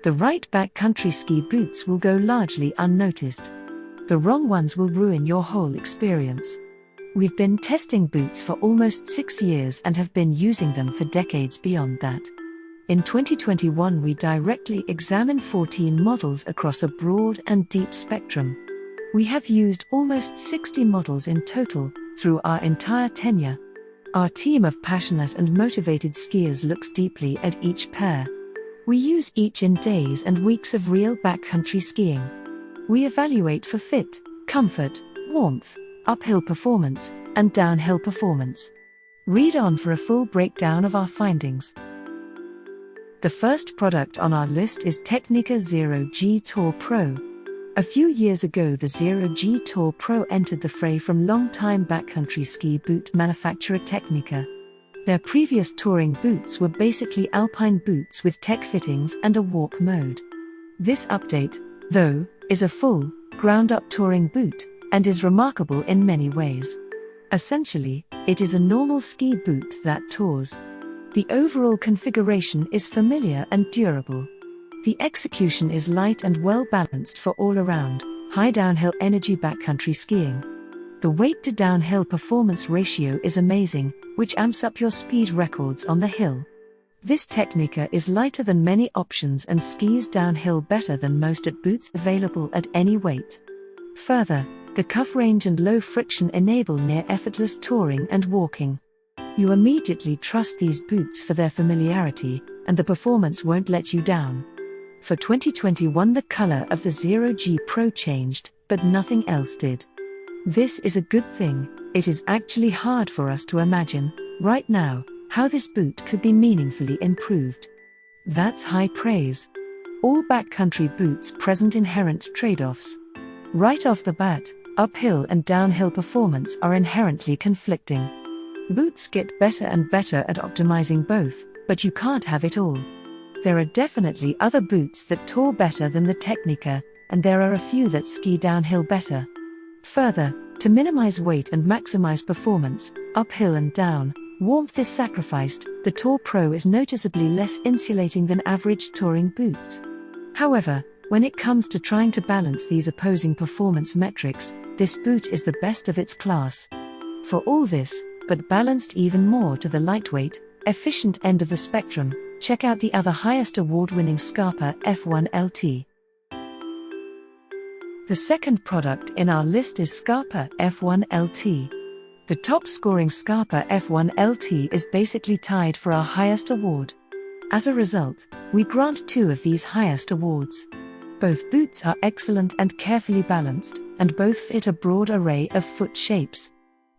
The right backcountry ski boots will go largely unnoticed. The wrong ones will ruin your whole experience. We've been testing boots for almost 6 years and have been using them for decades beyond that. In 2021 we directly examined 14 models across a broad and deep spectrum. We have used almost 60 models in total, through our entire tenure. Our team of passionate and motivated skiers looks deeply at each pair. We use each in days and weeks of real backcountry skiing. We evaluate for fit, comfort, warmth, uphill performance, and downhill performance. Read on for a full breakdown of our findings. The first product on our list is Tecnica Zero G Tour Pro. A few years ago the Zero G Tour Pro entered the fray from long-time backcountry ski boot manufacturer Tecnica. Their previous touring boots were basically alpine boots with tech fittings and a walk mode. This update, though, is a full, ground-up touring boot, and is remarkable in many ways. Essentially, it is a normal ski boot that tours. The overall configuration is familiar and durable. The execution is light and well-balanced for all-around, high downhill energy backcountry skiing. The weight-to-downhill performance ratio is amazing, which amps up your speed records on the hill. This Tecnica is lighter than many options and skis downhill better than most at boots available at any weight. Further, the cuff range and low friction enable near-effortless touring and walking. You immediately trust these boots for their familiarity, and the performance won't let you down. For 2021 the color of the Zero G Pro changed, but nothing else did. This is a good thing. It is actually hard for us to imagine, right now, how this boot could be meaningfully improved. That's high praise. All backcountry boots present inherent trade-offs. Right off the bat, uphill and downhill performance are inherently conflicting. Boots get better and better at optimizing both, but you can't have it all. There are definitely other boots that tour better than the Tecnica, and there are a few that ski downhill better. Further, to minimize weight and maximize performance, uphill and down, warmth is sacrificed. The Tour Pro is noticeably less insulating than average touring boots. However, when it comes to trying to balance these opposing performance metrics, this boot is the best of its class. For all this, but balanced even more to the lightweight, efficient end of the spectrum, check out the other highest award-winning Scarpa F1 LT. The second product in our list is Scarpa F1 LT. The top-scoring Scarpa F1 LT is basically tied for our highest award. As a result, we grant 2 of these highest awards. Both boots are excellent and carefully balanced, and both fit a broad array of foot shapes.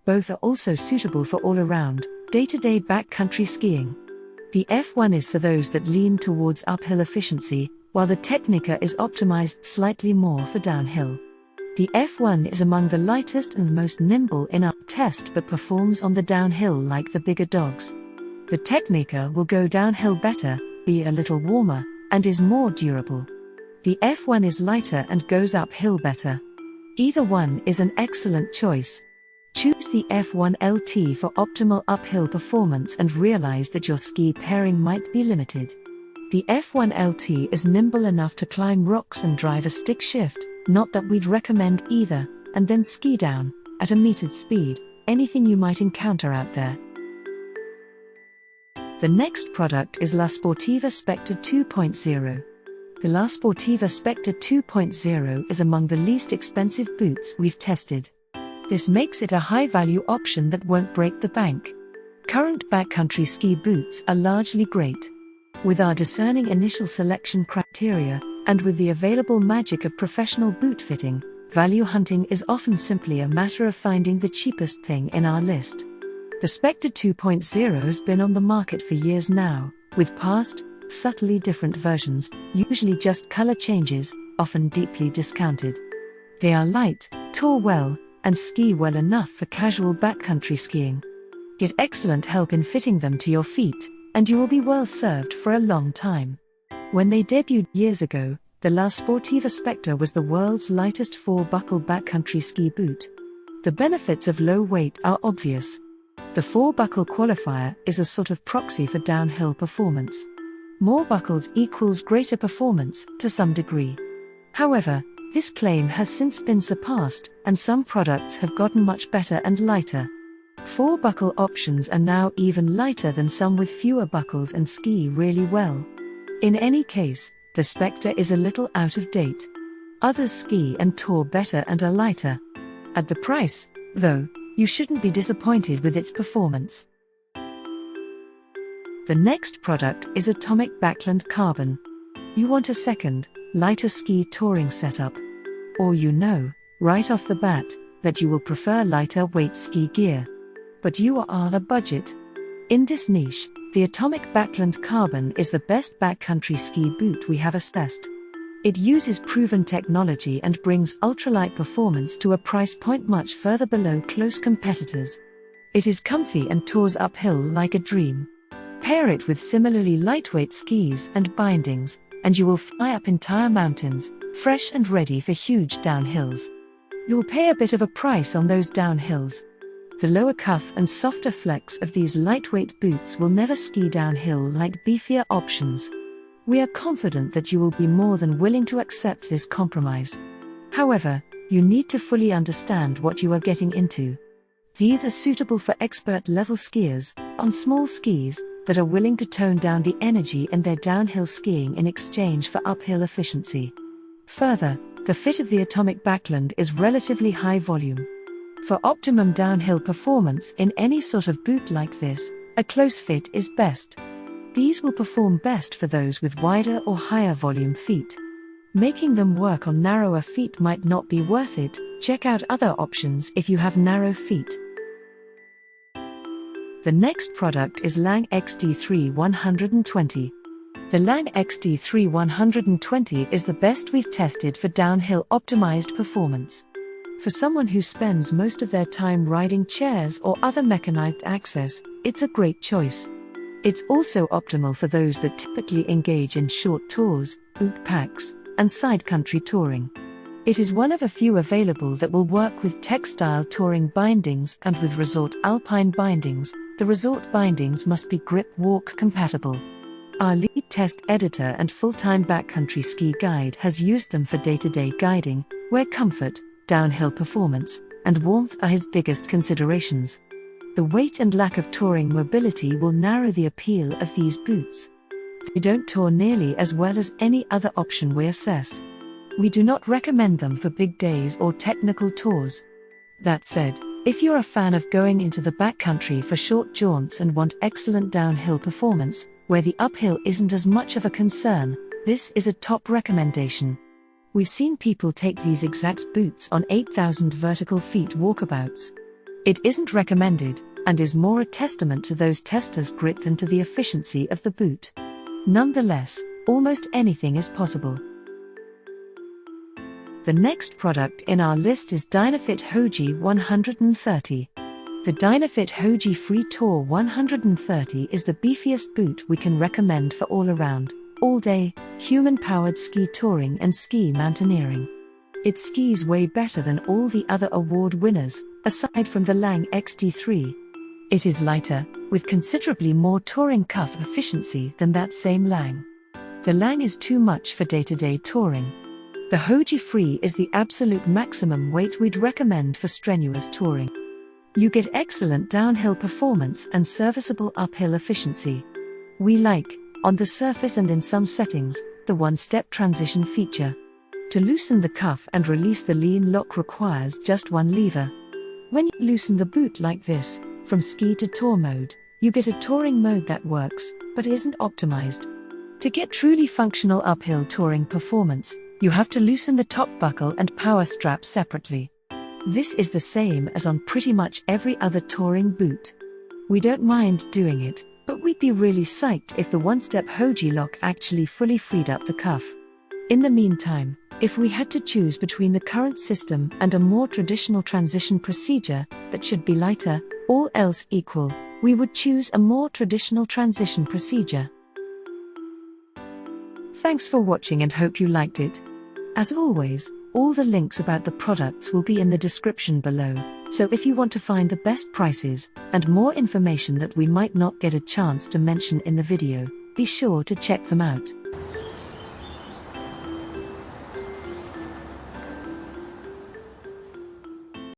Both are also suitable for all-around, day-to-day backcountry skiing. The F1 is for those that lean towards uphill efficiency, while the Tecnica is optimized slightly more for downhill. The F1 is among the lightest and most nimble in our test but performs on the downhill like the bigger dogs. The Tecnica will go downhill better, be a little warmer, and is more durable. The F1 is lighter and goes uphill better. Either one is an excellent choice. Choose the F1 LT for optimal uphill performance and realize that your ski pairing might be limited. The F1 LT is nimble enough to climb rocks and drive a stick shift, not that we'd recommend either, and then ski down, at a metered speed, anything you might encounter out there. The next product is La Sportiva Spectre 2.0. The La Sportiva Spectre 2.0 is among the least expensive boots we've tested. This makes it a high-value option that won't break the bank. Current backcountry ski boots are largely great. With our discerning initial selection criteria, and with the available magic of professional boot fitting, value hunting is often simply a matter of finding the cheapest thing in our list. The Spectre 2.0 has been on the market for years now, with past, subtly different versions, usually just color changes, often deeply discounted. They are light, tour well, and ski well enough for casual backcountry skiing. Get excellent help in fitting them to your feet, and you will be well served for a long time. When they debuted years ago, the La Sportiva Spectre was the world's lightest 4-buckle backcountry ski boot. The benefits of low weight are obvious. The 4-buckle qualifier is a sort of proxy for downhill performance. More buckles equals greater performance, to some degree. However, this claim has since been surpassed, and some products have gotten much better and lighter. 4 buckle options are now even lighter than some with fewer buckles and ski really well. In any case, the Spectre is a little out of date. Others ski and tour better and are lighter. At the price, though, you shouldn't be disappointed with its performance. The next product is Atomic Backland Carbon. You want a second, lighter ski touring setup. Or you know, right off the bat, that you will prefer lighter weight ski gear. But you are on a budget. In this niche, the Atomic Backland Carbon is the best backcountry ski boot we have assessed. It uses proven technology and brings ultralight performance to a price point much further below close competitors. It is comfy and tours uphill like a dream. Pair it with similarly lightweight skis and bindings, and you will fly up entire mountains, fresh and ready for huge downhills. You'll pay a bit of a price on those downhills. The lower cuff and softer flex of these lightweight boots will never ski downhill like beefier options. We are confident that you will be more than willing to accept this compromise. However, you need to fully understand what you are getting into. These are suitable for expert-level skiers, on small skis, that are willing to tone down the energy in their downhill skiing in exchange for uphill efficiency. Further, the fit of the Atomic Backland is relatively high volume. For optimum downhill performance in any sort of boot like this, a close fit is best. These will perform best for those with wider or higher volume feet. Making them work on narrower feet might not be worth it. Check out other options if you have narrow feet. The next product is Lange XD3 120. The Lange XD3 120 is the best we've tested for downhill optimized performance. For someone who spends most of their time riding chairs or other mechanized access, it's a great choice. It's also optimal for those that typically engage in short tours, boot packs, and side country touring. It is one of a few available that will work with textile touring bindings and with resort alpine bindings. The resort bindings must be grip walk compatible. Our lead test editor and full-time backcountry ski guide has used them for day-to-day guiding, where comfort, downhill performance, and warmth are his biggest considerations. The weight and lack of touring mobility will narrow the appeal of these boots. They don't tour nearly as well as any other option we assess. We do not recommend them for big days or technical tours. That said, if you're a fan of going into the backcountry for short jaunts and want excellent downhill performance, where the uphill isn't as much of a concern, this is a top recommendation. We've seen people take these exact boots on 8,000 vertical feet walkabouts. It isn't recommended, and is more a testament to those testers' grit than to the efficiency of the boot. Nonetheless, almost anything is possible. The next product in our list is Dynafit Hoji 130. The Dynafit Hoji Free Tour 130 is the beefiest boot we can recommend for all-around, all-day, human-powered ski touring and ski mountaineering. It skis way better than all the other award winners, aside from the Lange XD3. It is lighter, with considerably more touring cuff efficiency than that same Lange. The Lange is too much for day-to-day touring. The Hoji Free is the absolute maximum weight we'd recommend for strenuous touring. You get excellent downhill performance and serviceable uphill efficiency. We like, on the surface and in some settings, the one-step transition feature. To loosen the cuff and release the lean lock requires just one lever. When you loosen the boot like this, from ski to tour mode, you get a touring mode that works, but isn't optimized. To get truly functional uphill touring performance, you have to loosen the top buckle and power strap separately. This is the same as on pretty much every other touring boot. We don't mind doing it, but we'd be really psyched if the one-step Hoji lock actually fully freed up the cuff. In the meantime, if we had to choose between the current system and a more traditional transition procedure that should be lighter, all else equal, we would choose a more traditional transition procedure. Thanks for watching and hope you liked it. As always, all the links about the products will be in the description below, so if you want to find the best prices and more information that we might not get a chance to mention in the video, Be sure to check them out.